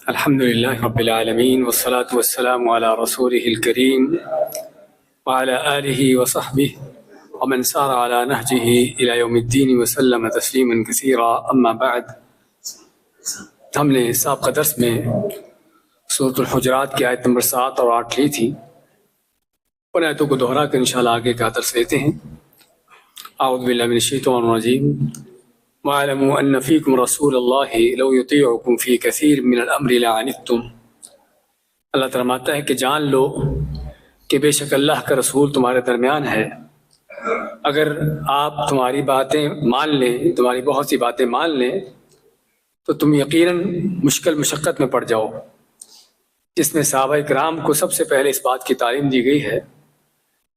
الحمد لله رب العالمين والصلاة والسلام على رسوله الكريم وعلى آله وصحبه ومن سار على نهجه إلى يوم الدين وسلم تسليما كثيرا أما بعد. ہم نے سابقہ درس میں سورۃ الحجرات کی آیت نمبر 7 اور 8 لی تھی. ان آیتوں کو دہرا کر انشاءاللہ آگے کا درس لیتے ہیں. اعوذ باللہ من الشیطان الرجیم. وَاعْلَمُوا أَنَّ فِيكُمْ رَسُولَ اللَّهِ لَوْ يُطِيعُكُمْ فِي كَثِيرٍ مِّنَ الْأَمْرِ لَعَنِتُّمْ. اللہ تعالیٰ فرماتا ہے کہ جان لو کہ بے شک اللہ کا رسول تمہارے درمیان ہے. اگر آپ تمہاری باتیں مان لیں، تمہاری بہت سی باتیں مان لیں تو تم یقیناً مشکل مشقت میں پڑ جاؤ، جس میں صحابہ کرام کو سب سے پہلے اس بات کی تعلیم دی گئی ہے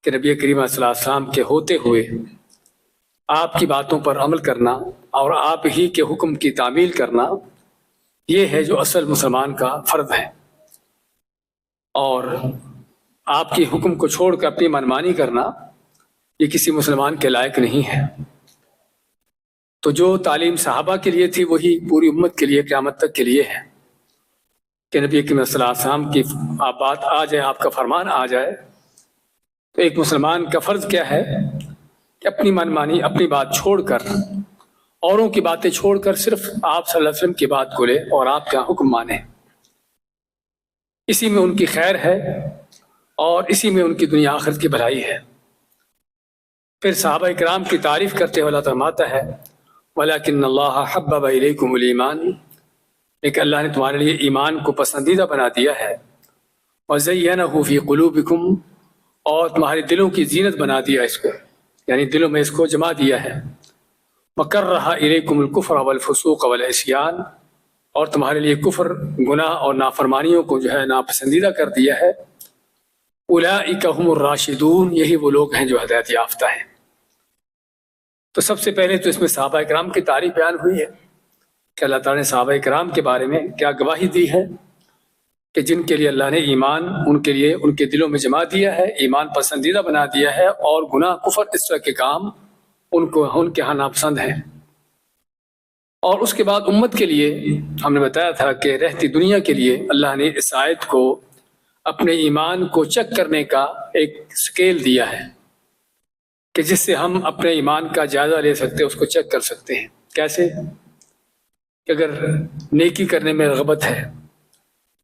کہ نبی کریم صلی اللہ علیہ وسلم کے ہوتے ہوئے آپ کی باتوں پر عمل کرنا اور آپ ہی کے حکم کی تعمیل کرنا، یہ ہے جو اصل مسلمان کا فرض ہے. اور آپ کی حکم کو چھوڑ کر اپنی منمانی کرنا یہ کسی مسلمان کے لائق نہیں ہے. تو جو تعلیم صحابہ کے لیے تھی وہی پوری امت کے لیے قیامت تک کے لیے ہے کہ نبی کریم صلی اللہ علیہ وسلم کی آپ بات آ جائے، آپ کا فرمان آ جائے تو ایک مسلمان کا فرض کیا ہے کہ اپنی منمانی، اپنی بات چھوڑ کر، اوروں کی باتیں چھوڑ کر صرف آپ صلی اللہ علیہ وسلم کی بات کو لے اور آپ کا حکم مانے. اسی میں ان کی خیر ہے اور اسی میں ان کی دنیا آخرت کی بھلائی ہے. پھر صحابہ کرام کی تعریف کرتے ہوئے اللہ فرماتا ہے وَلَكِنَّ اللَّهَ حَبَّبَ إِلَيْكُمُ الْإِيمَانَ، لیکن اللہ نے تمہارے لیے ایمان کو پسندیدہ بنا دیا ہے. وَزَيَّنَهُ فِي قُلُوبِكُمْ، اور تمہارے دلوں کی زینت بنا دیا اس کو، یعنی دلوں میں اس کو جما دیا ہے. وَكَرَّهَ إِلَيْكُمُ الْكُفْرَ وَالْفُسُوقَ وَالْعِصْيَانَ، اور تمہارے لیے کفر، گناہ اور نافرمانیوں کو جو ہے ناپسندیدہ کر دیا ہے. أُولَئِكَ هُمُ الرَّاشِدُونَ، یہی وہ لوگ ہیں جو ہدایت یافتہ ہیں. تو سب سے پہلے تو اس میں صحابہ کرام کی تعریف بیان ہوئی ہے کہ اللہ تعالیٰ نے صحابہ کرام کے بارے میں کیا گواہی دی ہے کہ جن کے لیے اللہ نے ایمان ان کے لیے ان کے دلوں میں جما دیا ہے، ایمان پسندیدہ بنا دیا ہے، اور گناہ، کفر، اس طرح کے کام ان کے ہاں ناپسند ہیں. اور اس کے بعد امت کے لیے ہم نے بتایا تھا کہ رہتی دنیا کے لیے اللہ نے اس آیت کو اپنے ایمان کو چیک کرنے کا ایک سکیل دیا ہے کہ جس سے ہم اپنے ایمان کا جائزہ لے سکتے ہیں، اس کو چیک کر سکتے ہیں. کیسے؟ کہ اگر نیکی کرنے میں رغبت ہے،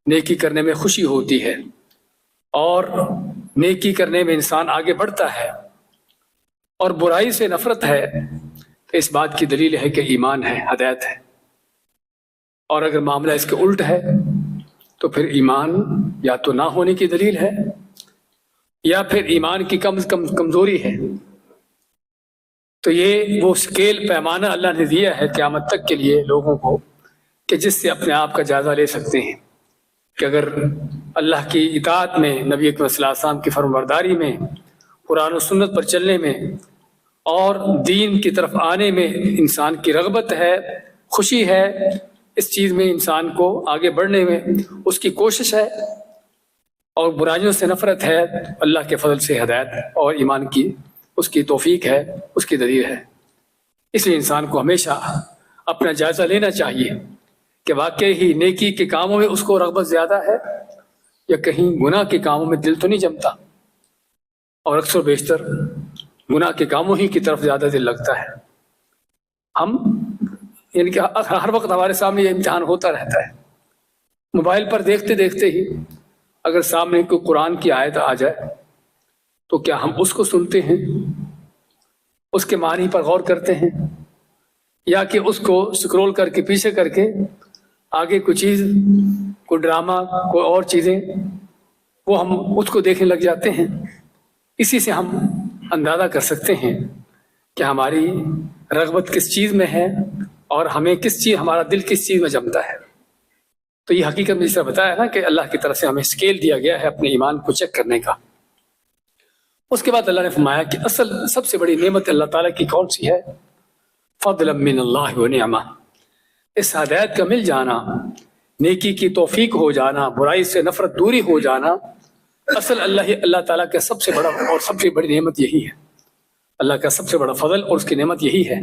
نیکی کرنے میں خوشی ہوتی ہے اور نیکی کرنے میں انسان آگے بڑھتا ہے اور برائی سے نفرت ہے، تو اس بات کی دلیل ہے کہ ایمان ہے، ہدایت ہے. اور اگر معاملہ اس کے الٹ ہے تو پھر ایمان یا تو نہ ہونے کی دلیل ہے یا پھر ایمان کی کمزوری ہے. تو یہ وہ سکیل، پیمانہ اللہ نے دیا ہے قیامت تک کے لیے لوگوں کو کہ جس سے اپنے آپ کا جائزہ لے سکتے ہیں کہ اگر اللہ کی اطاعت میں، نبی اکرم صلی اللہ علیہ وسلم کی فرمانبرداری میں، قرآن و سنت پر چلنے میں اور دین کی طرف آنے میں انسان کی رغبت ہے، خوشی ہے، اس چیز میں انسان کو آگے بڑھنے میں اس کی کوشش ہے، اور برائیوں سے نفرت ہے، اللہ کے فضل سے ہدایت اور ایمان کی اس کی توفیق ہے، اس کی دلیل ہے. اس لیے انسان کو ہمیشہ اپنا جائزہ لینا چاہیے کہ واقعی ہی نیکی کے کاموں میں اس کو رغبت زیادہ ہے یا کہیں گناہ کے کاموں میں دل تو نہیں جمتا، اور اکثر بیشتر گناہ کے کاموں ہی کی طرف زیادہ دل لگتا ہے. ہم یعنی کہ ہر وقت ہمارے سامنے یہ امتحان ہوتا رہتا ہے. موبائل پر دیکھتے دیکھتے ہی اگر سامنے کوئی قرآن کی آیت آ جائے تو کیا ہم اس کو سنتے ہیں، اس کے معنی پر غور کرتے ہیں، یا کہ اس کو سکرول کر کے پیچھے کر کے آگے کوئی چیز، کوئی ڈرامہ، کوئی اور چیزیں وہ ہم اس کو دیکھنے لگ جاتے ہیں. اسی سے ہم اندازہ کر سکتے ہیں کہ ہماری رغبت کس چیز میں ہے اور ہمیں کس چیز، ہمارا دل کس چیز میں جمتا ہے. تو یہ حقیقت میں جس طرح بتایا نا کہ اللہ کی طرف سے ہمیں اسکیل دیا گیا ہے اپنے ایمان کو چیک کرنے کا. اس کے بعد اللہ نے فرمایا کہ اصل سب سے بڑی نعمت اللہ تعالیٰ کی کون سی ہے؟ فضلا من اللہ و نعمہ. اس ہدایت کا مل جانا، نیکی کی توفیق ہو جانا، برائی سے نفرت دوری ہو جانا، اصل اللہ تعالیٰ کا سب سے بڑا اور سب سے بڑی نعمت یہی ہے. اللہ کا سب سے بڑا فضل اور اس کی نعمت یہی ہے.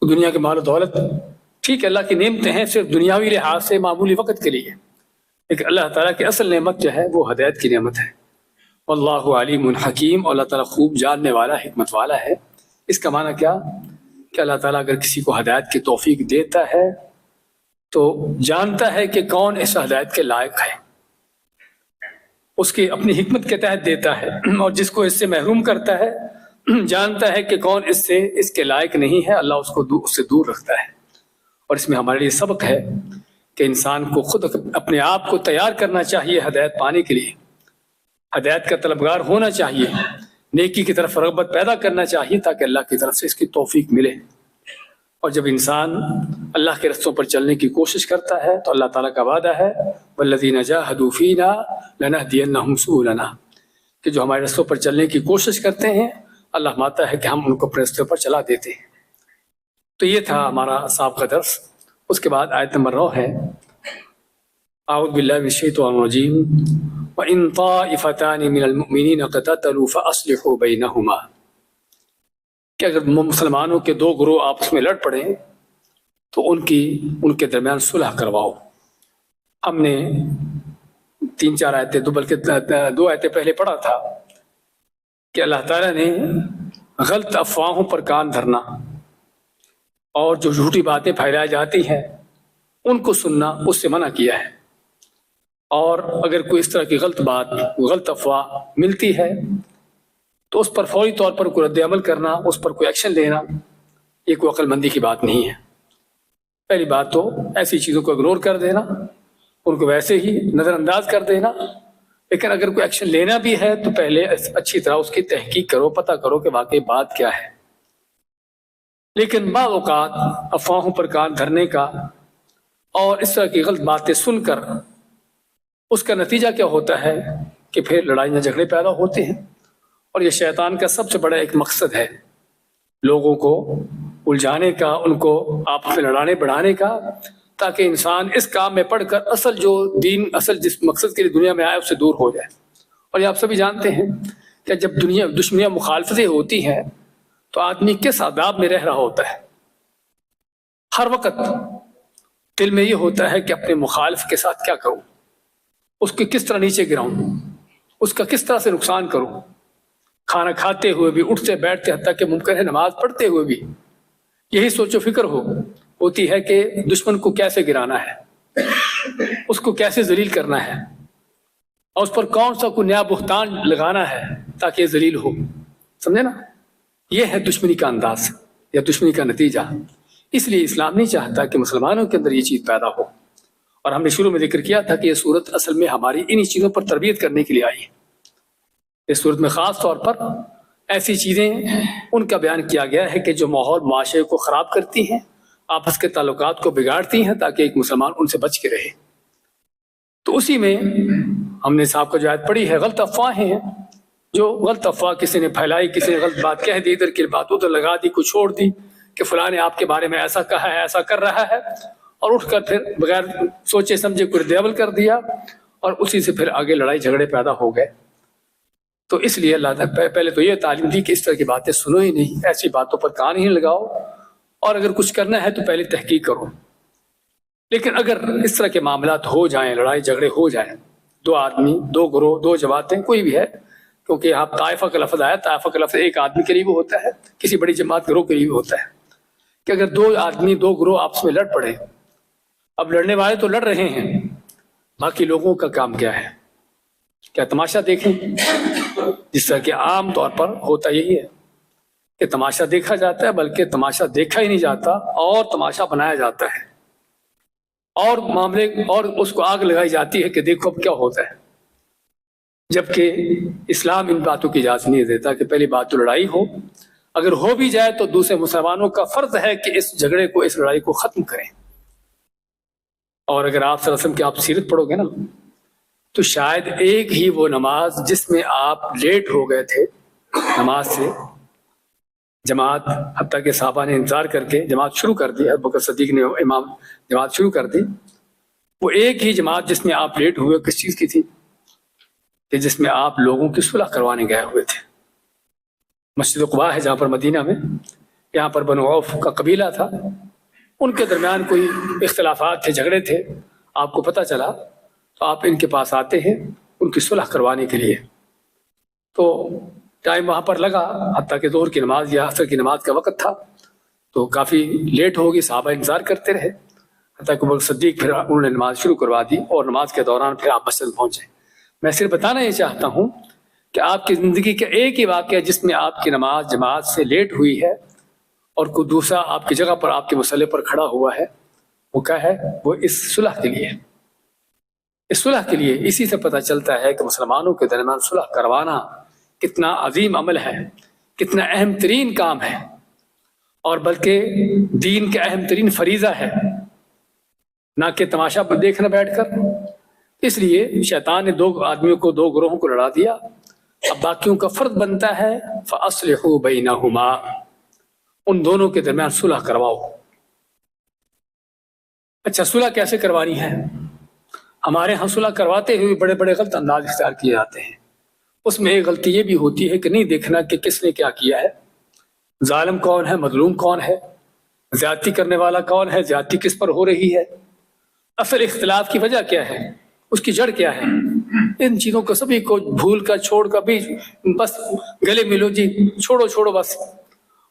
دنیا کے مال و دولت ٹھیک ہے اللہ کی نعمتیں ہیں صرف دنیاوی لحاظ سے معمولی وقت کے لیے، لیکن اللہ تعالیٰ کی اصل نعمت جو ہے وہ ہدایت کی نعمت ہے۔ واللہ علیم حکیم، اور اللہ تعالیٰ خوب جاننے والا حکمت والا ہے۔ اس کا معنی کیا کہ اللہ تعالیٰ اگر کسی کو ہدایت کی توفیق دیتا ہے تو جانتا ہے کہ کون اس ہدایت کے لائق ہے، اس کی اپنی حکمت کے تحت دیتا ہے، اور جس کو اس سے محروم کرتا ہے جانتا ہے کہ کون اس کے لائق نہیں ہے، اللہ اس سے دور رکھتا ہے۔ اور اس میں ہمارے لیے سبق ہے کہ انسان کو خود اپنے آپ کو تیار کرنا چاہیے ہدایت پانے کے لیے، ہدایت کا طلبگار ہونا چاہیے، نیکی کی طرف رغبت پیدا کرنا چاہیے تاکہ اللہ کی طرف سے اس کی توفیق ملے۔ اور جب انسان اللہ کے رستوں پر چلنے کی کوشش کرتا ہے تو اللہ تعالیٰ کا وعدہ ہے وَالَّذِينَ جَاهَدُوا فِينَا لَنَهْدِيَنَّهُمْ سُبُلَنَا، کہ جو ہمارے رستوں پر چلنے کی کوشش کرتے ہیں اللہ مانتا ہے کہ ہم ان کو اپنے رستوں پر چلا دیتے ہیں۔ تو یہ تھا ہمارا سابقہ درس۔ اس کے بعد آیت نمبر 9 ہے اعوذ باللہ من الشیطان الرجیم وَإِن طَائِفَتَانِ مِنَ الْمُؤْمِنِينَ اقْتَتَلُوا فَأَصْلِحُوا بَيْنَهُمَا، کہ اگر مسلمانوں کے دو گروہ آپس میں لڑ پڑیں تو ان کے درمیان صلح کرواؤ۔ ہم نے 3-4 آیتیں بلکہ 2 آیتیں پہلے پڑھا تھا کہ اللہ تعالیٰ نے غلط افواہوں پر کان دھرنا اور جو جھوٹی باتیں پھیلائی جاتی ہیں ان کو سننا اس سے منع کیا ہے، اور اگر کوئی اس طرح کی غلط بات، غلط افواہ ملتی ہے تو اس پر فوری طور پر کوئی رد عمل کرنا، اس پر کوئی ایکشن لینا، یہ کوئی عقل مندی کی بات نہیں ہے۔ پہلی بات تو ایسی چیزوں کو اگنور کر دینا، ان کو ویسے ہی نظر انداز کر دینا، لیکن اگر کوئی ایکشن لینا بھی ہے تو پہلے اچھی طرح اس کی تحقیق کرو، پتہ کرو کہ واقعی بات کیا ہے۔ لیکن بعض اوقات افواہوں پر کان دھرنے کا اور اس طرح کی غلط باتیں سن کر اس کا نتیجہ کیا ہوتا ہے کہ پھر لڑائیاں جھگڑے پیدا ہوتے ہیں، اور یہ شیطان کا سب سے بڑا ایک مقصد ہے، لوگوں کو الجھانے کا، ان کو آپس میں لڑانے بڑھانے کا، تاکہ انسان اس کام میں پڑھ کر اصل جو دین، اصل جس مقصد کے لیے دنیا میں آئے اس سے دور ہو جائے۔ اور یہ آپ سبھی جانتے ہیں کہ جب دشمنیاں مخالفتیں ہوتی ہیں تو آدمی کس عذاب میں رہ رہا ہوتا ہے، ہر وقت دل میں یہ ہوتا ہے کہ اپنے مخالف کے ساتھ کیا کروں، اس کو کس طرح نیچے گراؤں، اس کا کس طرح سے نقصان کروں۔ کھانا کھاتے ہوئے بھی، اٹھتے بیٹھتے، حتیٰ کہ ممکن ہے نماز پڑھتے ہوئے بھی یہی سوچ و فکر ہوتی ہے کہ دشمن کو کیسے گرانا ہے، اس کو کیسے ذلیل کرنا ہے، اور اس پر کون سا کوئی نیا بہتان لگانا ہے تاکہ یہ ذلیل ہو۔ سمجھے نا، یہ ہے دشمنی کا انداز یا دشمنی کا نتیجہ۔ اس لیے اسلام نہیں چاہتا کہ مسلمانوں کے اندر یہ چیز پیدا ہو، اور ہم نے شروع میں ذکر کیا تھا کہ یہ صورت اصل میں ہماری انہی چیزوں پر تربیت کرنے کے لیے آئی ہے۔ اس صورت میں خاص طور پر ایسی چیزیں ان کا بیان کیا گیا ہے کہ جو ماحول معاشرے کو خراب کرتی ہیں، آپس کے تعلقات کو بگاڑتی ہیں، تاکہ ایک مسلمان ان سے بچ کے رہے۔ تو اسی میں ہم نے صاحب کا جو آیت پڑھی ہے، غلط افواہیں ہیں، جو غلط افواہ کسی نے پھیلائی، کسی نے غلط بات کہہ دی، ادھر کی بات ادھر لگا دی، کوئی چھوڑ دی کہ فلاں نے آپ کے بارے میں ایسا کہا ہے، ایسا کر رہا ہے، اور اٹھ کر پھر بغیر سوچے سمجھے کوئی رد عمل کر دیا، اور اسی سے پھر آگے لڑائی جھگڑے پیدا ہو گئے۔ تو اس لیے اللہ تعالیٰ پہلے تو یہ تعلیم دی کہ اس طرح کی باتیں سنو ہی نہیں، ایسی باتوں پر کان ہی لگاؤ، اور اگر کچھ کرنا ہے تو پہلے تحقیق کرو۔ لیکن اگر اس طرح کے معاملات ہو جائیں، لڑائی جھگڑے ہو جائیں، دو آدمی، دو گروہ، دو جماعتیں، کوئی بھی ہے، کیونکہ یہاں طائفہ کا لفظ آیا، طائفہ کا لفظ ایک آدمی کے لیے بھی ہوتا ہے، کسی بڑی جماعت گروہ کے لیے بھی ہوتا ہے، کہ اگر دو آدمی، دو گروہ آپس میں لڑ پڑے، اب لڑنے والے تو لڑ رہے ہیں، باقی لوگوں کا کام کیا ہے؟ کیا تماشا دیکھیں؟ جس طرح کہ عام طور پر ہوتا یہی ہے کہ تماشا دیکھا جاتا ہے، بلکہ تماشا دیکھا ہی نہیں جاتا اور تماشا بنایا جاتا ہے، اور معاملے اور اس کو آگ لگائی جاتی ہے کہ دیکھو اب کیا ہوتا ہے، جبکہ اسلام ان باتوں کی اجازت نہیں دیتا کہ پہلی بات تو لڑائی ہو، اگر ہو بھی جائے تو دوسرے مسلمانوں کا فرض ہے کہ اس جھگڑے کو، اس لڑائی کو ختم کریں۔ اور اگر آپ صلی اللہ علیہ وسلم کی آپ سیرت پڑھو گے نا، تو شاید ایک ہی وہ نماز جس میں آپ لیٹ ہو گئے تھے نماز سے، جماعت، حتیٰ کہ صحابہ نے انتظار کر کے جماعت شروع کر دی، ابو بکر صدیق نے امام جماعت شروع کر دی، وہ ایک ہی جماعت جس میں آپ لیٹ ہوئے کس چیز کی تھی؟ کہ جس میں آپ لوگوں کی صلح کروانے گئے ہوئے تھے۔ مسجد قباء ہے جہاں پر مدینہ میں، یہاں پر بنو عوف کا قبیلہ تھا، ان کے درمیان کوئی اختلافات تھے، جھگڑے تھے، آپ کو پتہ چلا تو آپ ان کے پاس آتے ہیں ان کی صلح کروانے کے لیے۔ تو ٹائم وہاں پر لگا، حتیٰ کہ ظہر کی نماز یا عصر کی نماز کا وقت تھا، تو کافی لیٹ ہوگی، صحابہ انتظار کرتے رہے، حتیٰ کہ ابوبکر صدیق پھر انہوں نے نماز شروع کروا دی اور نماز کے دوران پھر آپ مسجد پہنچے۔ میں صرف بتانا یہ چاہتا ہوں کہ آپ کی زندگی کا ایک ہی واقعہ جس میں آپ کی نماز جماعت سے لیٹ ہوئی ہے اور کوئی دوسرا آپ کی جگہ پر آپ کے مسئلے پر کھڑا ہوا ہے، وہ کیا ہے؟ وہ اس صلح کے لیے، اس صلح کے لیے۔ اسی سے پتہ چلتا ہے کہ مسلمانوں کے درمیان صلح کروانا کتنا عظیم عمل ہے، کتنا اہم ترین کام ہے، اور بلکہ دین کا اہم ترین فریضہ ہے، نہ کہ تماشا پر دیکھنا بیٹھ کر۔ اس لیے شیطان نے دو آدمیوں کو، دو گروہوں کو لڑا دیا، اب باقیوں کا فرض بنتا ہے فَأَصْلِحُوا بَيْنَهُمَا، ان دونوں کے درمیان صلح کرواؤ۔ اچھا، صلح کیسے کروانی ہے؟ ہمارے ہاں صلح کرواتے ہوئے بڑے بڑے غلط انداز اختیار کیے جاتے ہیں۔ اس میں ایک غلطی یہ بھی ہوتی ہے کہ نہیں دیکھنا کہ کس نے کیا کیا ہے، ظالم کون ہے، مظلوم کون ہے، زیادتی کرنے والا کون ہے، زیادتی کس پر ہو رہی ہے، اصل اختلاف کی وجہ کیا ہے، اس کی جڑ کیا ہے۔ ان چیزوں کو سبھی کو بھول کر، چھوڑ کر بھی بس گلے ملو جی، چھوڑو بس،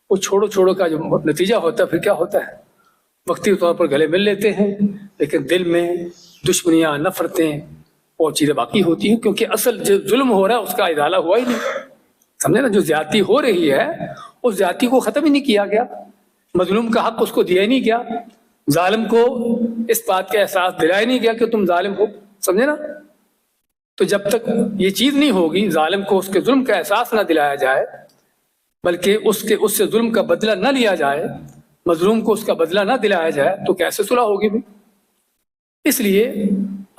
وہ چھوڑو کا جو نتیجہ ہوتا ہے پھر کیا ہوتا ہے؟ وقتی طور پر گلے مل لیتے ہیں، لیکن دل میں دشمنیاں، نفرتیں، وہ چیزیں باقی ہوتی ہیں، کیونکہ اصل جو ظلم ہو رہا ہے اس کا ازالہ ہوا ہی نہیں، سمجھے نا؟ جو زیادتی ہو رہی ہے اس زیادتی کو ختم ہی نہیں کیا گیا، مظلوم کا حق اس کو دیا ہی نہیں گیا، ظالم کو اس بات کا احساس دلایا نہیں گیا کہ تم ظالم ہو، سمجھے نا؟ تو جب تک یہ چیز نہیں ہوگی، ظالم کو اس کے ظلم کا احساس نہ دلایا جائے، بلکہ اس سے ظلم کا بدلہ نہ لیا جائے، مظلوم کو اس کا بدلہ نہ دلایا جائے، تو کیسے صلح ہوگی بھی؟ اس لیے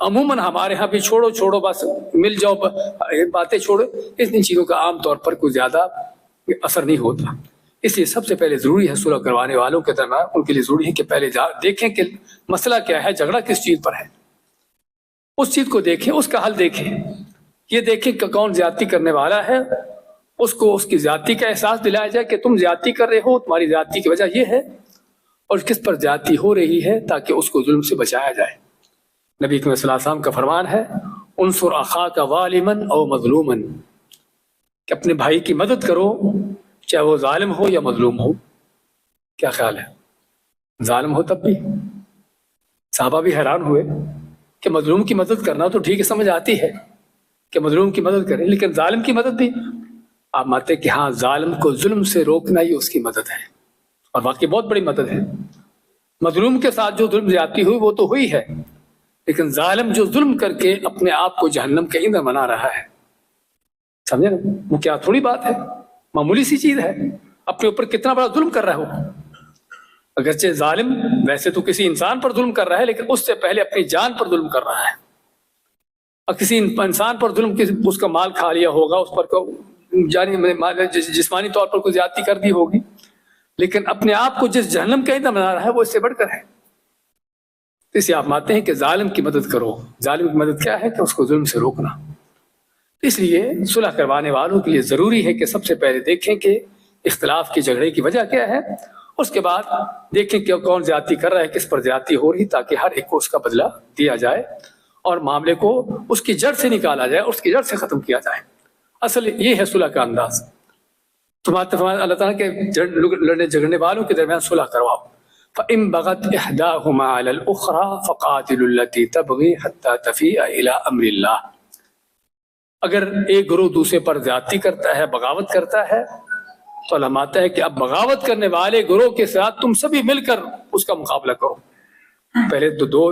عموماً ہمارے ہاں بھی چھوڑو بس، مل جاؤ، باتیں چھوڑو، ان چیزوں کا عام طور پر کوئی زیادہ اثر نہیں ہوتا۔ اس لیے سب سے پہلے ضروری ہے صلح کروانے والوں کے درمیان، ان کے لیے ضروری ہے کہ پہلے دیکھیں کہ مسئلہ کیا ہے، جھگڑا کس چیز پر ہے، اس چیز کو دیکھیں، اس کا حل دیکھیں، یہ دیکھیں کہ کون زیادتی کرنے والا ہے، اس کو اس کی زیادتی کا احساس دلایا جائے کہ تم زیادتی کر رہے ہو، تمہاری زیادتی کی وجہ یہ ہے، اور کس پر زیادتی ہو رہی ہے، تاکہ اس کو ظلم سے بچایا جائے۔ نبی صلی اللہ علیہ وسلم کا فرمان ہے انصر اخاک ظالما او مظلوما، کہ اپنے بھائی کی مدد کرو چاہے وہ ظالم ہو یا مظلوم ہو۔ کیا خیال ہے؟ ظالم ہو تب بھی؟ صحابہ بھی حیران ہوئے کہ مظلوم کی مدد کرنا تو ٹھیک ہے، سمجھ آتی ہے کہ مظلوم کی مدد کریں، لیکن ظالم کی مدد بھی؟ آپ مانتے کہ ہاں، ظالم کو ظلم سے روکنا ہی اس کی مدد ہے، اور واقعی بہت بڑی مدد ہے۔ مظلوم کے ساتھ جو ظلم زیادتی ہوئی وہ تو ہوئی ہے، لیکن ظالم جو ظلم کر کے اپنے آپ کو جہنم کے ایندھن بنا رہا ہے، سمجھے نا؟ وہ کیا تھوڑی بات ہے، معمولی سی چیز ہے، اپنے اوپر کتنا بڑا ظلم کر رہا ہو۔ اگرچہ ظالم ویسے تو کسی انسان پر ظلم کر رہا ہے، لیکن اس سے پہلے اپنی جان پر ظلم کر رہا ہے، اور کسی انسان پر ظلم، اس کا مال کھا لیا ہوگا، اس پر جسمانی طور پر کوئی زیادتی کر دی ہوگی، لیکن اپنے آپ کو جس جہنم کا ایندھن بنا رہا ہے وہ اس سے بڑھ کر ہے۔ اس لیے آپ مانتے ہیں کہ ظالم کی مدد کرو۔ ظالم کی مدد کیا ہے؟ کہ اس کو ظلم سے روکنا۔ اس لیے صلح کروانے والوں کے لیے ضروری ہے کہ سب سے پہلے دیکھیں کہ اختلاف کی، جھگڑے کی وجہ کیا ہے، اس کے بعد دیکھیں کہ کون زیادتی کر رہا ہے، کس پر زیادتی ہو رہی، تاکہ ہر ایک کو اس کا بدلہ دیا جائے اور معاملے کو اس کی جڑ سے نکالا جائے، اس کی جڑ سے ختم کیا جائے۔ اصل یہ ہے صلح کا انداز۔ اللہ تعالیٰ کے لڑنے جھگڑنے والوں کے درمیان صلح کرواؤ۔ فَإِن بَغَتْ إِحْدَاهُمَا عَلَى الْأُخْرَى فَقَاتِلُوا الَّتِي تَبْغِي حَتَّى تَفِيءَ إِلَى أَمْرِ اللَّهِ۔ اگر ایک گروہ دوسرے پر زیادتی کرتا ہے، بغاوت کرتا ہے، تو علم آتا ہے کہ اب بغاوت کرنے والے گروہ کے ساتھ تم سبھی مل کر اس کا مقابلہ کرو۔ پہلے تو دو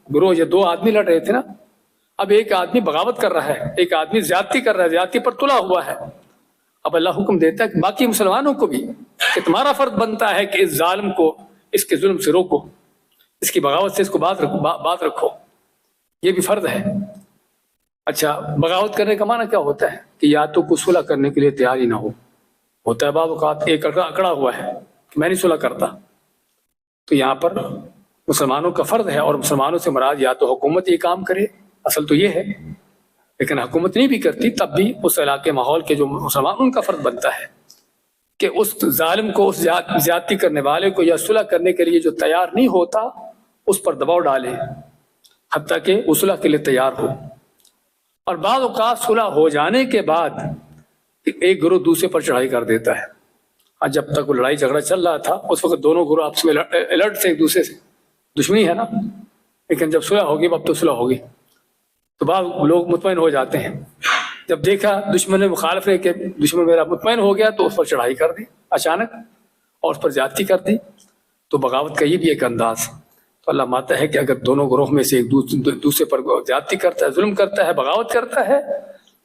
گروہ یا دو آدمی لڑ رہے تھے نا، اب ایک آدمی بغاوت کر رہا ہے، ایک آدمی زیادتی کر رہا ہے، زیادتی پر تلا ہوا ہے۔ اب اللہ حکم دیتا ہے کہ باقی مسلمانوں کو بھی کہ تمہارا فرض بنتا ہے کہ اس ظالم کو اس کے ظلم سے روکو، اس کی بغاوت سے اس کو بات رکھو، یہ بھی فرض ہے۔ اچھا، بغاوت کرنے کا معنی کیا ہوتا ہے؟ کہ یا تو کوئی صلح کرنے کے لیے تیار ہی نہ ہو، ہوتا ہے بعض اوقات ایک اکڑا ہوا ہے کہ میں نہیں صلح کرتا، تو یہاں پر مسلمانوں کا فرض ہے، اور مسلمانوں سے مراد یا تو حکومت یہ کام کرے، اصل تو یہ ہے، لیکن حکومت نہیں بھی کرتی تب بھی اس علاقے ماحول کے جو مسلمان ان کا فرض بنتا ہے کہ اس ظالم کو، اس زیادتی کرنے والے کو یا صلح کرنے کے لیے جو تیار نہیں ہوتا اس پر دباؤ ڈالے حتیٰ کہ وہ صلح کے لیے تیار ہو۔ اور بعض اوقات صلح ہو جانے کے بعد ایک گروہ دوسرے پر چڑھائی کر دیتا ہے۔ اور جب تک وہ لڑائی جھگڑا چل رہا تھا اس وقت دونوں گروہ آپس میں الرٹ تھے، ایک دوسرے سے دشمنی ہے نا، لیکن جب صلح ہوگی اب تو صلح ہوگی تو بعض لوگ مطمئن ہو جاتے ہیں۔ جب دیکھا دشمن نے، مخالف نے کہ دشمن میرا مطمئن ہو گیا تو اس پر چڑھائی کر دی اچانک اور اس پر زیادتی کر دی، تو بغاوت کا یہ بھی ایک انداز۔ تو اللہ مانتا ہے کہ اگر دونوں گروہ میں سے ایک دوسرے پر زیادتی کرتا ہے، ظلم کرتا ہے، بغاوت کرتا ہے،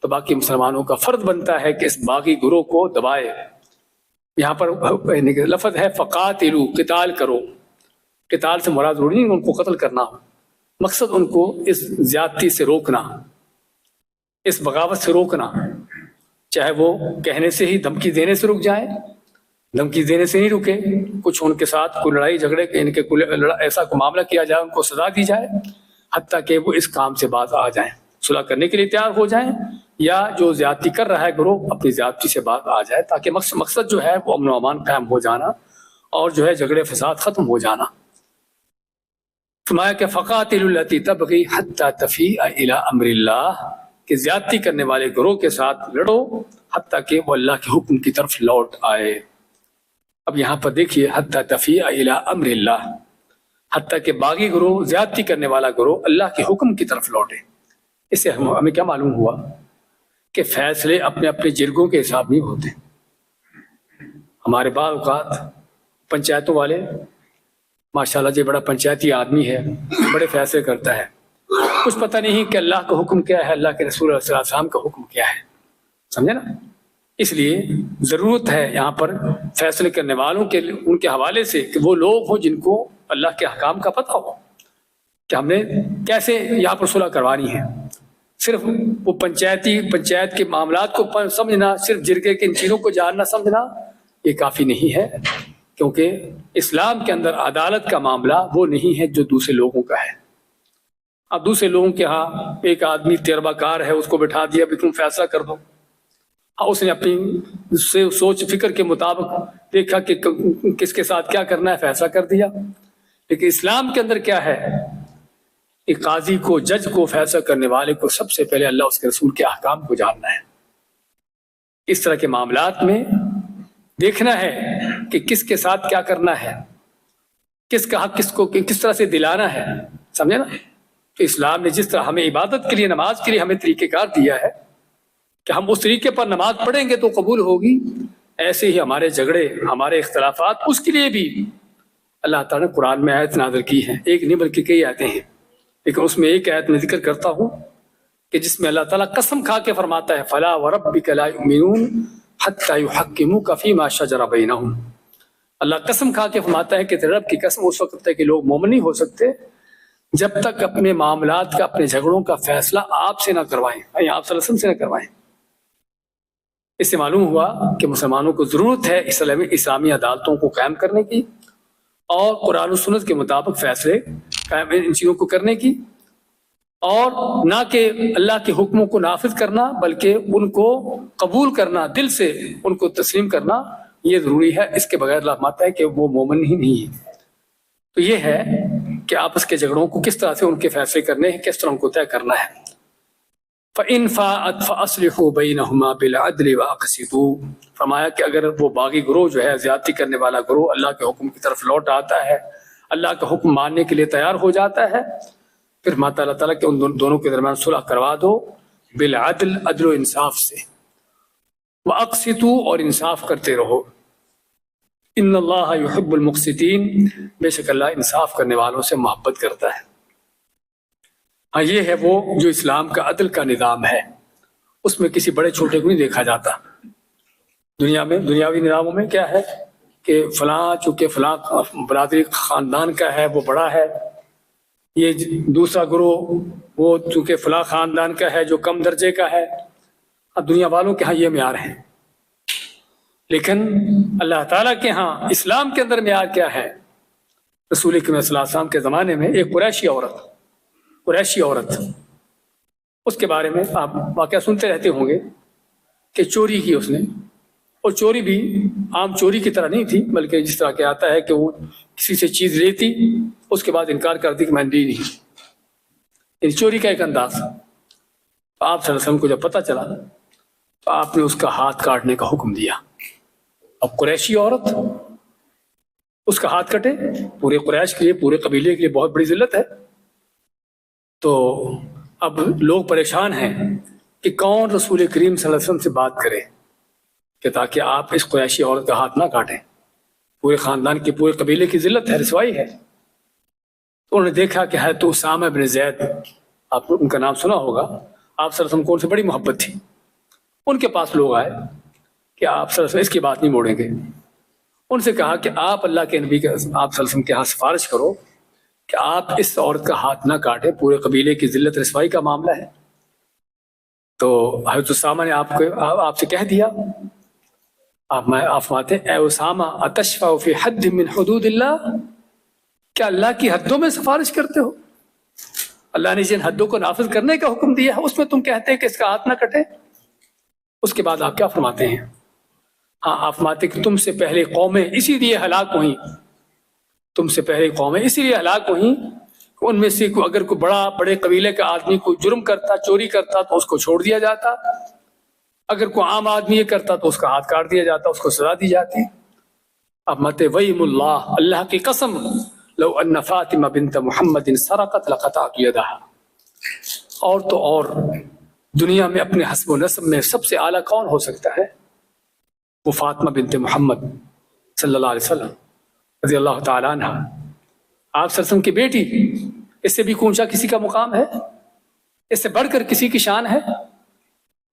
تو باقی مسلمانوں کا فرض بنتا ہے کہ اس باغی گروہ کو دبائے۔ یہاں پر لفظ ہے فقاتلو، قتال کرو۔ قتال سے مراد ضروری نہیں ان کو قتل کرنا ہو، مقصد ان کو اس زیادتی سے روکنا، اس بغاوت سے روکنا، چاہے وہ کہنے سے ہی، دھمکی دینے سے رک جائیں، دھمکی دینے سے نہیں رکے، کچھ ان کے ساتھ کوئی لڑائی جھگڑے ان کے ایسا کوئی معاملہ کیا جائے، ان کو سزا دی جائے حتیٰ کہ وہ اس کام سے باز آ جائیں، صلح کرنے کے لیے تیار ہو جائیں، یا جو زیادتی کر رہا ہے گروہ اپنی زیادتی سے باز آ جائے، تاکہ مقصد جو ہے وہ امن و امان قائم ہو جانا اور جو ہے جھگڑے فساد ختم ہو جانا۔ فرمایا کہ فقاتلوا التی تبغی حتی تفیء الی امر اللہ، کہ زیادتی کرنے والے گروہ کے ساتھ لڑو حتیٰ کہ وہ اللہ کے حکم کی طرف لوٹ آئے۔ اب یہاں پر دیکھیے حتی تفیء الی امر اللہ، حتیٰ کہ باغی گروہ، زیادتی کرنے والا گروہ اللہ کے حکم کی طرف لوٹے۔ اس سے ہمیں کیا معلوم ہوا کہ فیصلے اپنے اپنے جرگوں کے حساب نہیں ہوتے۔ ہمارے بعض اوقات پنچایتوں والے ماشاءاللہ جی بڑا پنچایتی آدمی ہے، بڑے فیصلے کرتا ہے، کچھ پتہ نہیں کہ اللہ کا حکم کیا ہے، اللہ کے رسول صلی اللہ علیہ وسلم کا حکم کیا ہے، سمجھے نا؟ اس لیے ضرورت ہے یہاں پر فیصلے کرنے والوں کے، ان کے حوالے سے کہ وہ لوگ ہوں جن کو اللہ کے احکام کا پتہ ہو کہ ہم نے کیسے یہاں پر صلح کروانی ہے۔ صرف وہ پنچایت کے معاملات کو سمجھنا، صرف جرگے کے ان چیزوں کو جاننا سمجھنا یہ کافی نہیں ہے، کیونکہ اسلام کے اندر عدالت کا معاملہ وہ نہیں ہے جو دوسرے لوگوں کا ہے۔ اب دوسرے لوگوں کے ہاں ایک آدمی تجربہ کار ہے، اس کو بٹھا دیا بھی تم فیصلہ کر دو، اس نے اپنی سوچ فکر کے مطابق دیکھا کہ کس کے ساتھ کیا کرنا ہے، فیصلہ کر دیا۔ لیکن اسلام کے اندر کیا ہے کہ قاضی کو، جج کو، فیصلہ کرنے والے کو سب سے پہلے اللہ اس کے رسول کے احکام کو جاننا ہے۔ اس طرح کے معاملات میں دیکھنا ہے کہ کس کے ساتھ کیا کرنا ہے، کس کا حق کس کو کس طرح سے دلانا ہے، سمجھے نا؟ تو اسلام نے جس طرح ہمیں عبادت کے لیے، نماز کے لیے ہمیں طریقہ کار دیا ہے کہ ہم اس طریقے پر نماز پڑھیں گے تو قبول ہوگی، ایسے ہی ہمارے جھگڑے، ہمارے اختلافات، اس کے لیے بھی اللہ تعالیٰ نے قرآن میں آیت نازل کی ہیں، ایک نہیں بلکہ کئی آیتیں ہیں، لیکن اس میں ایک آیت میں ذکر کرتا ہوں کہ جس میں اللہ تعالیٰ قسم کھا کے فرماتا ہے فَلَا وَرَبِّكَ لَا يُؤْمِنُونَ حَتَّى يُحَكِّمُوكَ فِي مَا شَجَرَ بَيْنَهُمْ۔ اللہ قسم کھا کے فرماتا ہے کہ تیرے رب کی قسم، اس وقت تک کہ لوگ مومن نہیں ہو سکتے جب تک اپنے معاملات کا، اپنے جھگڑوں کا فیصلہ آپ سے نہ کروائیں، آپ صلی اللہ علیہ وسلم سے نہ کروائیں۔ اس سے معلوم ہوا کہ مسلمانوں کو ضرورت ہے اسلامی عدالتوں کو قائم کرنے کی اور قرآن و سنت کے مطابق فیصلے قائم ان چیزوں کو کرنے کی، اور نہ کہ اللہ کے حکموں کو نافذ کرنا بلکہ ان کو قبول کرنا، دل سے ان کو تسلیم کرنا، یہ ضروری ہے۔ اس کے بغیر اللہ مانتا ہے کہ وہ مومن ہی نہیں ہے۔ تو یہ ہے کہ آپس کے جھگڑوں کو کس طرح سے ان کے فیصلے کرنے ہیں، کس طرح ان کو طے کرنا ہے۔ فَإِنْ فَاءَتْ فَأَصْلِحُوا بَيْنَهُمَا بِالْعَدْلِ وَأَقْسِطُوا، فرمایا کہ اگر وہ باغی گروہ جو ہے، زیادتی کرنے والا گروہ، اللہ کے حکم کی طرف لوٹ آتا ہے، اللہ کا حکم ماننے کے لیے تیار ہو جاتا ہے، پھر ماتا اللہ تعالیٰ کہ ان دونوں کے درمیان صلح کروا دو، بالعدل، عدل و انصاف سے، وَأَقْسِطُوا، اور انصاف کرتے رہو، ان اللہ یحب المقسطین، بے شک اللہ انصاف کرنے والوں سے محبت کرتا ہے۔ ہاں یہ ہے وہ جو اسلام کا عدل کا نظام ہے، اس میں کسی بڑے چھوٹے کو نہیں دیکھا جاتا۔ دنیا میں، دنیاوی نظاموں میں کیا ہے کہ فلاں چونکہ فلاں برادری خاندان کا ہے وہ بڑا ہے، یہ دوسرا گروہ وہ چونکہ فلاں خاندان کا ہے جو کم درجے کا ہے۔ اب دنیا والوں کے ہاں یہ معیار ہے، لیکن اللہ تعالیٰ کے ہاں اسلام کے اندر معیار کیا ہے؟ رسول اکرم صلی اللہ علیہ وسلم کے زمانے میں ایک قریشی عورت، اس کے بارے میں آپ واقعہ سنتے رہتے ہوں گے کہ چوری کی اس نے، اور چوری بھی عام چوری کی طرح نہیں تھی، بلکہ جس طرح کہ آتا ہے کہ وہ کسی سے چیز لیتی اس کے بعد انکار کرتی کہ میں نے دی نہیں، یعنی چوری کا ایک انداز۔ آپ صلی اللہ علیہ وسلم کو جب پتہ چلا تو آپ نے اس کا ہاتھ کاٹنے کا حکم دیا۔ اب قریشی عورت، اس کا ہاتھ کٹے پورے قریش کے لیے، پورے قبیلے کے لیے بہت بڑی ذلت ہے۔ تو اب لوگ پریشان ہیں کہ کون رسول کریم صلی اللہ علیہ وسلم سے بات کرے کہ تاکہ آپ اس قریشی عورت کا ہاتھ نہ کاٹیں، پورے خاندان کی، پورے قبیلے کی ذلت ہے، رسوائی ہے۔ تو انہوں نے دیکھا کہ ہے تو اسامہ بن زید، آپ نے ان کا نام سنا ہوگا، آپ صلی اللہ علیہ وسلم کو ان سے بڑی محبت تھی۔ ان کے پاس لوگ آئے کہ آپ صلی اللہ علیہ وسلم اس کی بات نہیں موڑیں گے۔ ان سے کہا کہ آپ اللہ کے نبی کے، آپ صلی اللہ علیہ وسلم کے ہاں سفارش کرو کہ آپ اس عورت کا ہاتھ نہ کاٹیں، پورے قبیلے کی ذلت رسوائی کا معاملہ ہے۔ تو حضرت اسامہ نے آپ سے کہہ دیا، آپ فرماتے ہیں اے اسامہ اتشفع فی حد من حدود اللہ، کیا اللہ کی حدوں میں سفارش کرتے ہو؟ اللہ نے جن حدوں کو نافذ کرنے کا حکم دیا ہے اس میں تم کہتے ہیں کہ اس کا ہاتھ نہ کٹے۔ اس کے بعد آپ کیا فرماتے ہیں؟ ہاں، آپ فرماتے کہ تم سے پہلے قومیں اسی لیے ہلاک ہوئیں، تم سے پہلے قومیں اسی لیے ہلاک ہوئیں، ان میں سے اگر کوئی بڑے قبیلے کا آدمی کوئی جرم کرتا، چوری کرتا تو اس کو چھوڑ دیا جاتا، اگر کوئی عام آدمی یہ کرتا تو اس کا ہاتھ کاٹ دیا جاتا، اس کو سزا دی جاتی۔ اب مت ویم اللہ، اللہ کی قسم، لو ان فاطمہ بنت محمد سرقت لقطعت یدها، اور تو اور دنیا میں اپنے حسب و نسب میں سب سے اعلیٰ کون ہو سکتا ہے؟ وہ فاطمہ بنت محمد صلی اللہ علیہ وسلم رضی اللہ تعالیٰ عنہ، آپ صلی اللہ علیہ وسلم کی بیٹی۔ اس سے بھی اونچا کسی کا مقام ہے؟ اس سے بڑھ کر کسی کی شان ہے؟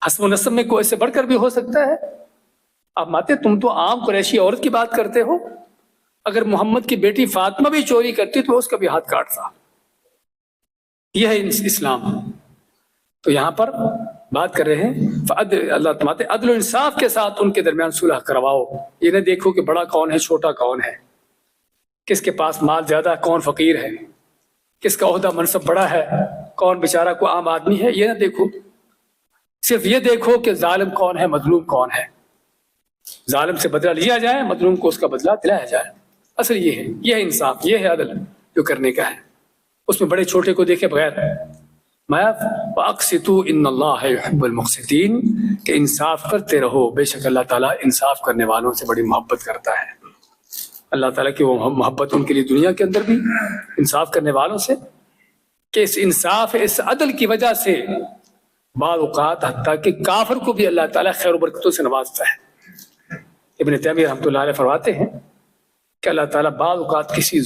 حسب و نسب میں کوئی اس سے بڑھ کر بھی ہو سکتا ہے؟ آپ ماتے تم تو عام قریشی عورت کی بات کرتے ہو، اگر محمد کی بیٹی فاطمہ بھی چوری کرتی تو اس کا بھی ہاتھ کاٹتا۔ یہ ہے اسلام۔ تو یہاں پر بات کر رہے ہیں اللہ تعالیٰ عدل و انصاف کے ساتھ ان کے درمیان صلح کرواؤ، یہ نہ دیکھو کہ بڑا کون ہے چھوٹا کون ہے، کس کے پاس مال زیادہ، کون فقیر ہے، کس کا عہدہ منصب بڑا ہے، کون بیچارہ کو عام آدمی ہے، یہ نہ دیکھو، صرف یہ دیکھو کہ ظالم کون ہے، مظلوم کون ہے، ظالم سے بدلہ لیا جائے، مظلوم کو اس کا بدلہ دلایا جائے۔ اصل یہ ہے انصاف، یہ ہے عدل جو کرنے کا ہے، اس میں بڑے چھوٹے کو دیکھے بغیر۔ وَأَقْسِطُوا إِنَّ اللَّهَ يُحِبُّ الْمُقْسِطِينَ، کہ انصاف کرتے رہو، بے شک اللہ تعالیٰ انصاف کرنے والوں سے بڑی محبت کرتا ہے۔ اللہ تعالیٰ کی وہ محبت ان کے لیے دنیا کے اندر بھی انصاف کرنے والوں سے، کہ اس انصاف، اس عدل کی وجہ سے بعض اوقات حتیٰ کہ کافر کو بھی اللہ تعالیٰ خیر و برکتوں سے نوازتا ہے۔ ابن تیمیہ رحمۃ اللہ علیہ فرماتے ہیں کہ اللہ تعالیٰ بعض اوقات کسی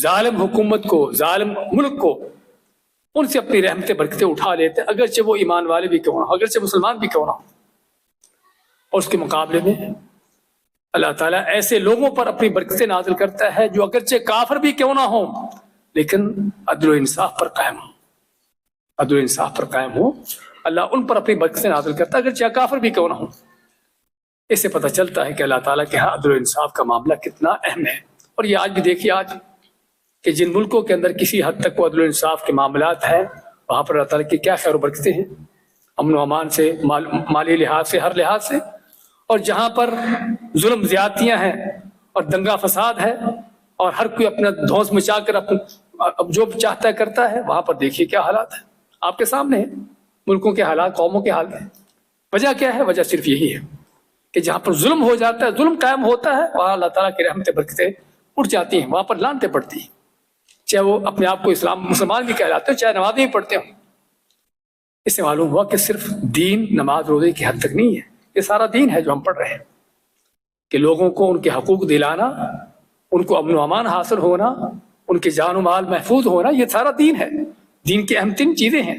ظالم حکومت کو، ظالم ملک کو، ان سے اپنی رحمتیں برکتیں اٹھا لیتے ہیں، اگرچہ وہ ایمان والے بھی کیوں نہ ہو، اگرچہ مسلمان بھی کیوں نہ ہو، اور اس کے مقابلے میں اللہ تعالیٰ ایسے لوگوں پر اپنی برکتیں نازل کرتا ہے جو اگرچہ کافر بھی کیوں نہ ہوں لیکن عدل و انصاف پر قائم ہوں، عدل و انصاف پر قائم ہوں، اللہ ان پر اپنی برکتیں نازل کرتا ہے اگرچہ کافر بھی کیوں نہ ہوں۔ اس سے پتہ چلتا ہے کہ اللہ تعالیٰ کے ہاں عدل و انصاف کا معاملہ کتنا اہم ہے۔ اور یہ آج بھی دیکھیے، آج کہ جن ملکوں کے اندر کسی حد تک وہ عدل و انصاف کے معاملات ہیں، وہاں پر اللہ تعالیٰ کی کیا خیر و برکتیں ہیں، امن و امان سے، مالی لحاظ سے، ہر لحاظ سے۔ اور جہاں پر ظلم زیادتیاں ہیں اور دنگا فساد ہے اور ہر کوئی اپنا دھوس مچا کر اب جو چاہتا ہے کرتا ہے، وہاں پر دیکھیے کیا حالات ہیں، آپ کے سامنے ہیں ملکوں کے حالات، قوموں کے حالات ہیں۔ وجہ کیا ہے؟ وجہ صرف یہی ہے کہ جہاں پر ظلم ہو جاتا ہے، ظلم قائم ہوتا ہے، وہاں اللہ تعالیٰ کی رحمتیں برکتیں اٹھ جاتی ہیں، وہاں پر لانتیں پڑتی ہیں، چاہے وہ اپنے آپ کو مسلمان بھی کہلاتے ہو، چاہے نمازی بھی پڑھتے ہوں۔ اس سے معلوم ہوا کہ صرف دین نماز روزے کی حد تک نہیں ہے، یہ سارا دین ہے جو ہم پڑھ رہے ہیں، کہ لوگوں کو ان کے حقوق دلانا، ان کو امن و امان حاصل ہونا، ان کے جان و مال محفوظ ہونا، یہ سارا دین ہے، دین کی اہم ترین چیزیں ہیں۔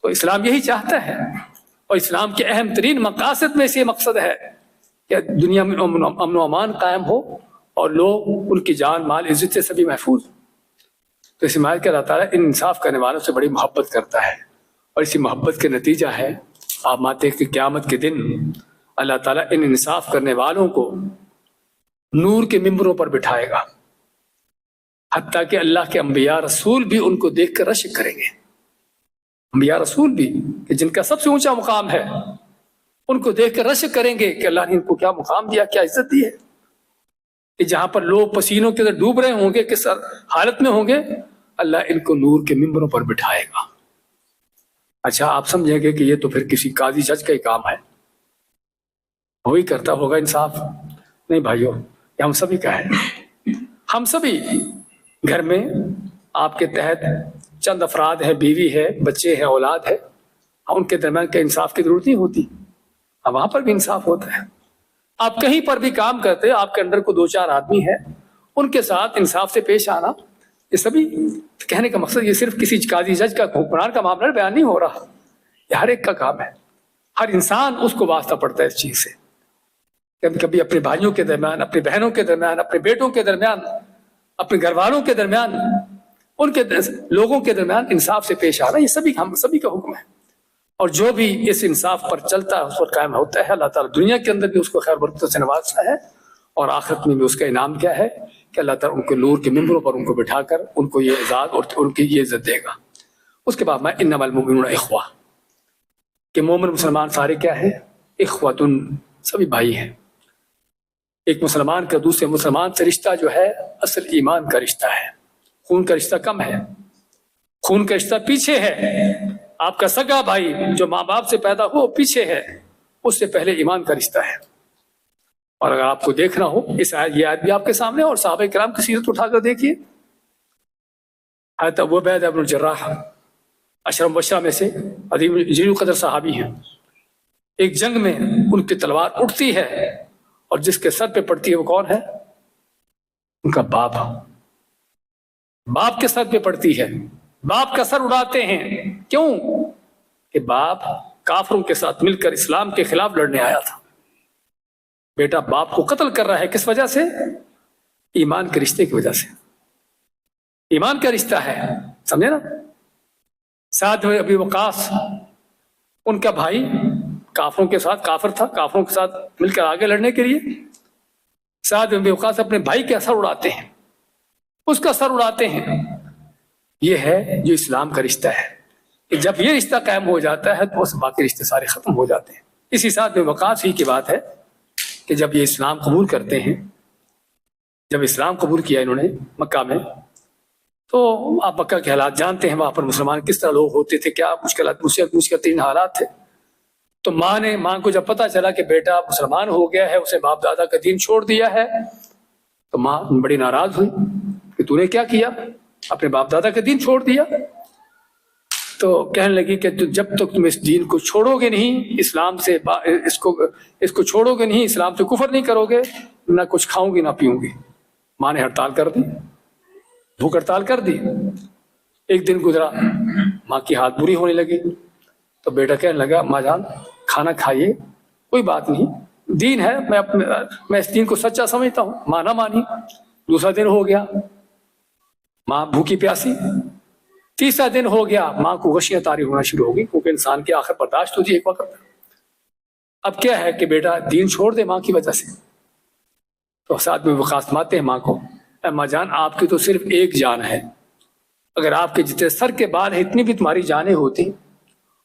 تو اسلام یہی چاہتا ہے، اور اسلام کے اہم ترین مقاصد میں سے یہ مقصد ہے کہ دنیا میں امن و امان قائم ہو اور لوگ ان کی جان مال عزت سے سبھی محفوظ۔ تو اس میں کہ اللہ تعالیٰ ان انصاف کرنے والوں سے بڑی محبت کرتا ہے، اور اسی محبت کے نتیجہ ہے آپ ماتے کہ قیامت کے دن اللہ تعالیٰ ان انصاف کرنے والوں کو نور کے ممبروں پر بٹھائے گا، حتیٰ کہ اللہ کے انبیاء رسول بھی ان کو دیکھ کر رشک کریں گے، انبیاء رسول بھی، کہ جن کا سب سے اونچا مقام ہے، ان کو دیکھ کر رشک کریں گے کہ اللہ نے ان کو کیا مقام دیا، کیا عزت دی ہے، کہ جہاں پر لوگ پسینوں کے اندر ڈوب رہے ہوں گے، کس حالت میں ہوں گے، اللہ ان کو نور کے ممبروں پر بٹھائے گا۔ اچھا آپ سمجھیں گے کہ یہ تو پھر کسی قاضی جج کا ہی کام ہے، وہی کرتا ہوگا انصاف؟ نہیں بھائیو، یہ ہم سبھی کا ہے۔ ہم سبھی گھر میں آپ کے تحت چند افراد ہیں، بیوی ہے، بچے ہیں، اولاد ہے، ان کے درمیان کے انصاف کی ضرورت نہیں ہوتی، وہاں پر بھی انصاف ہوتا ہے۔ آپ کہیں پر بھی کام کرتے، آپ کے اندر کو 2-4 آدمی ہے، ان کے ساتھ انصاف سے پیش آنا، یہ سبھی کہنے کا مقصد یہ صرف کسی قاضی جج کا حکمران کا معاملہ بیان نہیں ہو رہا، یہ ہر ایک کا کام ہے، ہر انسان اس کو واسطہ پڑتا ہے اس چیز سے، کبھی کبھی اپنے بھائیوں کے درمیان، اپنے بہنوں کے درمیان، اپنے بیٹوں کے درمیان، اپنے گھر والوں کے درمیان، ان کے لوگوں کے درمیان انصاف سے پیش آنا، یہ سبھی ہم سبھی کا حکم ہے۔ اور جو بھی اس انصاف پر چلتا ہے، اس پر قائم ہوتا ہے، اللہ تعالیٰ دنیا کے اندر بھی اس کو خیر برکت سے نوازتا ہے، اور آخرت میں بھی اس کا انعام کیا ہے کہ اللہ تعالیٰ ان کو نور کے ممبروں پر ان کو بٹھا کر ان کو یہ اعزاز اور ان کی یہ عزت دے گا۔ اس کے بعد میں انما المؤمنون اخوہ، کہ مومن مسلمان سارے کیا ہیں؟ اخوتن، سبھی بھائی ہیں۔ ایک مسلمان کا دوسرے مسلمان سے رشتہ جو ہے اصل ایمان کا رشتہ ہے، خون کا رشتہ کم ہے، خون کا رشتہ پیچھے ہے۔ آپ کا سگا بھائی جو ماں باپ سے پیدا ہو پیچھے ہے، اس سے پہلے ایمان کا رشتہ ہے۔ اور اگر آپ کو دیکھنا ہو اس یہ آیت بھی آپ کے سامنے، اور صحابہ کرام کی سیرت اٹھا کر دیکھیے۔ حضرت ابو عبیدہ بن الجراح عشرہ مبشرہ میں سے عظیم جلیل القدر صحابی ہیں۔ ایک جنگ میں ان کی تلوار اٹھتی ہے، اور جس کے سر پہ پڑتی ہے وہ کون ہے؟ ان کا باپ۔ باپ کے سر پہ پڑتی ہے، باپ کا سر اڑاتے ہیں۔ کیوں؟ کہ باپ کافروں کے ساتھ مل کر اسلام کے خلاف لڑنے آیا تھا، بیٹا باپ کو قتل کر رہا ہے، کس وجہ سے؟ ایمان کے رشتے کی وجہ سے، ایمان کا رشتہ ہے، سمجھے نا؟ سعد بن ابی وقاص، ان کا بھائی کافروں کے ساتھ، کافر تھا، کافروں کے ساتھ مل کر آگے لڑنے کے لیے سعد بن ابی وقاص اپنے بھائی کا سر اڑاتے ہیں، اس کا سر اڑاتے ہیں۔ یہ ہے جو اسلام کا رشتہ ہے، کہ جب یہ رشتہ قائم ہو جاتا ہے تو اس باقی رشتے سارے ختم ہو جاتے ہیں۔ اسی ساتھ میں وقاص ہی کی بات ہے کہ جب یہ اسلام قبول کرتے ہیں، جب اسلام قبول کیا انہوں نے مکہ میں، تو آپ مکہ کے حالات جانتے ہیں، وہاں پر مسلمان کس طرح لوگ ہوتے تھے، کیا مشکل ترین حالات تھے۔ تو ماں کو جب پتا چلا کہ بیٹا مسلمان ہو گیا ہے، اسے باپ دادا کا دین چھوڑ دیا ہے، تو ماں بڑی ناراض ہوئی کہ تو نے کیا کیا، اپنے باپ دادا کا دین چھوڑ دیا۔ تو کہنے لگی کہ جب تک تم اس دین کو چھوڑو گے نہیں، اسلام سے اس کو چھوڑو گے نہیں، اسلام سے کفر نہیں کرو گے، نہ کچھ کھاؤں گی نہ پیوں گی۔ ماں نے ہڑتال کر دی، بھوک ہڑتال کر دی۔ ایک دن گزرا، ماں کی حالت بری ہونے لگی، تو بیٹا کہنے لگا ماں جان کھانا کھائیے، کوئی بات نہیں، دین ہے، میں اس دین کو سچا سمجھتا ہوں۔ ماں نہ مانی۔ دوسرا دن ہو گیا، ماں بھوکی پیاسی۔ تیسرا دن ہو گیا، ماں کو غشیاں طاری ہونا شروع ہو گئی، کیونکہ انسان کی آخر برداشت ہوتی ہے ایک وقت۔ اب کیا ہے کہ بیٹا دین چھوڑ دے ماں کی وجہ سے۔ تو ساتھ میں وقاص ماتے ہیں ماں کو، اے ماں جان آپ کی تو صرف ایک جان ہے، اگر آپ کے جتنے سر کے بال ہیں اتنی بھی تمہاری جانیں ہوتی،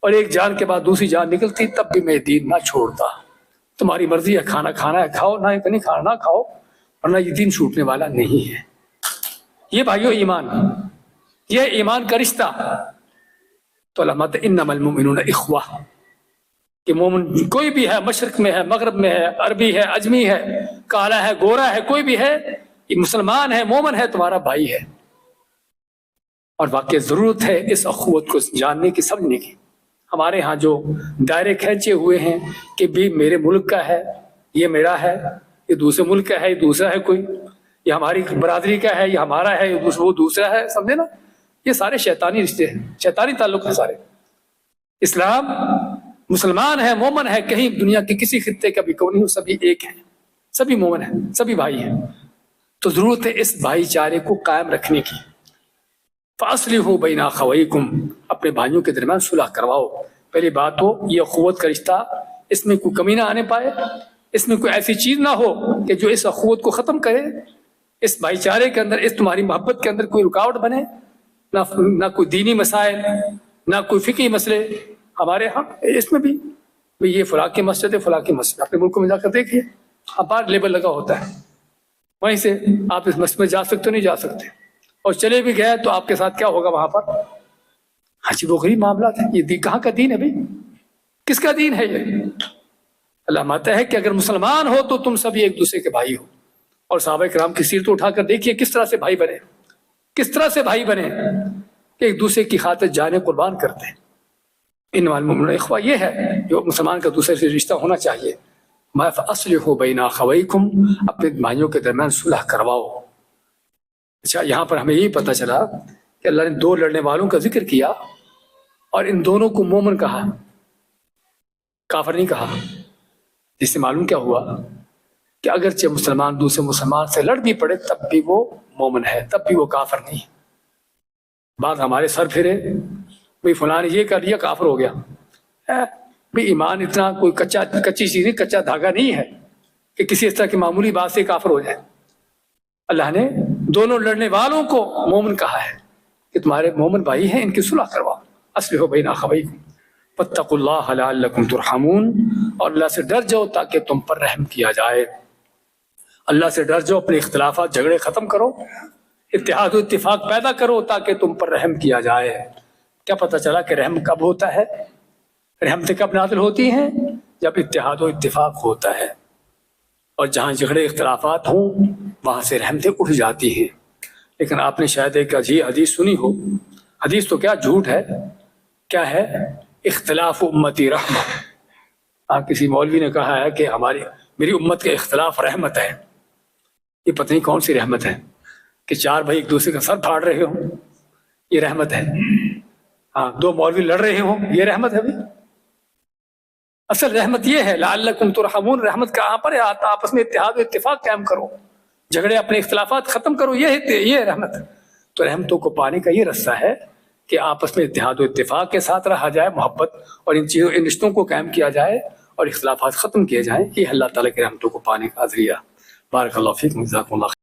اور ایک جان کے بعد دوسری جان نکلتی، تب بھی میں دین نہ چھوڑتا۔ تمہاری مرضی ہے، کھانا کھانا ہے کھاؤ، نہ نہیں کھانا نہ کھاؤ، ورنہ یہ دین چھوٹنے والا نہیں ہے۔ یہ بھائیو ایمان، یہ ایمان کا رشتہ۔ تو علماء انما المؤمنون اخوہ، کہ مومن کوئی بھی ہے، مشرق میں ہے، مغرب میں ہے، عربی ہے، عجمی ہے، کالا ہے، گورا ہے، کوئی بھی ہے، یہ مسلمان ہے، مومن ہے، تمہارا بھائی ہے۔ اور واقعی ضرورت ہے اس اخوت کو جاننے کی، سمجھنے کی۔ ہمارے ہاں جو دائرے کھینچے ہوئے ہیں کہ بھی میرے ملک کا ہے، یہ میرا ہے، یہ دوسرے ملک کا ہے، یہ دوسرا ہے، کوئی یہ ہماری برادری کا ہے، یہ ہمارا ہے، وہ دوسرا ہے، سمجھے نا؟ یہ سارے شیطانی رشتے ہیں، شیطانی تعلق ہیں سارے۔ اسلام مسلمان ہے، مومن ہے، کہیں دنیا کے کسی خطے کا بھی کوئی نہیں، سبھی ایک ہیں، سبھی مومن ہیں، سبھی بھائی ہیں۔ تو ضرورت ہے اس بھائی چارے کو قائم رکھنے کی۔ فَأَصْلِحُوا بَيْنَ أَخَوَيْكُمْ، اپنے بھائیوں کے درمیان صلح کرواؤ۔ پہلی بات تو یہ اخوت کا رشتہ، اس میں کوئی کمی نہ آنے پائے، اس میں کوئی ایسی چیز نہ ہو کہ جو اس اخوت کو ختم کرے، اس بھائی چارے کے اندر، اس تمہاری محبت کے اندر کوئی رکاوٹ بنے، نہ کوئی دینی مسائل، نہ کوئی فقہی مسئلے۔ ہمارے ہاں اس میں بھی بھئی یہ فلاں کی مسجد ہے، فلاں کی مسجد، اپنے ملک میں جا کر دیکھیے، باہر لیبل لگا ہوتا ہے، وہیں سے آپ اس مسجد میں جا سکتے ہو نہیں جا سکتے، اور چلے بھی گئے تو آپ کے ساتھ کیا ہوگا وہاں پر؟ عجیب و غریب معاملات ہیں. یہ کہاں کا دین ہے بھائی؟ کس کا دین ہے یہ؟ اللہ ماتا ہے کہ اگر مسلمان ہو تو تم سب ایک دوسرے کے بھائی ہو. اور صحابہ کرام کی سیرت اٹھا کر دیکھیے کس طرح سے بھائی بنے، کس طرح سے بھائی بنے کہ ایک دوسرے کی خاطر جانیں قربان کرتے ہیں. انما المؤمنون اخوہ، یہ ہے جو مسلمان کا دوسرے سے رشتہ ہونا چاہیے. فاصلحوا بین اخویکم، اپنے بھائیوں کے درمیان صلح کرواؤ. اچھا، یہاں پر ہمیں یہی پتہ چلا کہ اللہ نے دو لڑنے والوں کا ذکر کیا اور ان دونوں کو مومن کہا، کافر نہیں کہا. جس سے معلوم کیا ہوا کہ اگرچہ مسلمان دوسرے مسلمان سے لڑ بھی پڑے تب بھی وہ مومن ہے، تب بھی وہ کافر نہیں. بعض ہمارے سر پھرے، بھئی فلاں نے یہ کر لیا کافر ہو گیا. بھئی ایمان اتنا کوئی کچی چیز نہیں، کچا دھاگا نہیں ہے کہ کسی اس طرح کی معمولی بات سے کافر ہو جائے. اللہ نے دونوں لڑنے والوں کو مومن کہا ہے کہ تمہارے مومن بھائی ہیں، ان کی صلح کرواؤ. اصلحوا بین اخویکم واتقوا اللہ لعلکم ترحمون، اور اللہ سے ڈر جاؤ تاکہ تم پر رحم کیا جائے. اللہ سے ڈر جاؤ، اپنے اختلافات جھگڑے ختم کرو، اتحاد و اتفاق پیدا کرو تاکہ تم پر رحم کیا جائے. کیا پتہ چلا کہ رحم کب ہوتا ہے؟ رحمتیں کب نازل ہوتی ہیں؟ جب اتحاد و اتفاق ہوتا ہے. اور جہاں جھگڑے اختلافات ہوں وہاں سے رحمتیں اٹھ جاتی ہیں. لیکن آپ نے شاید ایک عجیب حدیث سنی ہو، حدیث تو کیا جھوٹ ہے، کیا ہے؟ اختلاف امتی رحمہ. کسی مولوی نے کہا ہے کہ میری امت کے اختلاف رحمت ہے. یہ پتہ نہیں کون سی رحمت ہے کہ چار بھائی ایک دوسرے کا سر پھاڑ رہے ہوں، یہ رحمت ہے؟ ہاں، دو مولوی لڑ رہے ہوں، یہ رحمت ہے بھی؟ اصل رحمت یہ ہے لعلکم ترحمون. رحمت کہاں پر ہے؟ آپس میں اتحاد و اتفاق قائم کرو، جھگڑے اپنے اختلافات ختم کرو، یہ رحمت. تو رحمتوں کو پانے کا یہ رستہ ہے کہ آپس میں اتحاد و اتفاق کے ساتھ رہا جائے، محبت اور ان رشتوں کو قائم کیا جائے اور اختلافات ختم کیے جائیں. یہ اللہ تعالیٰ کی رحمتوں کو پانے کا ذریعہ. بارک اللہ فیکم، جزاکم اللہ خیر.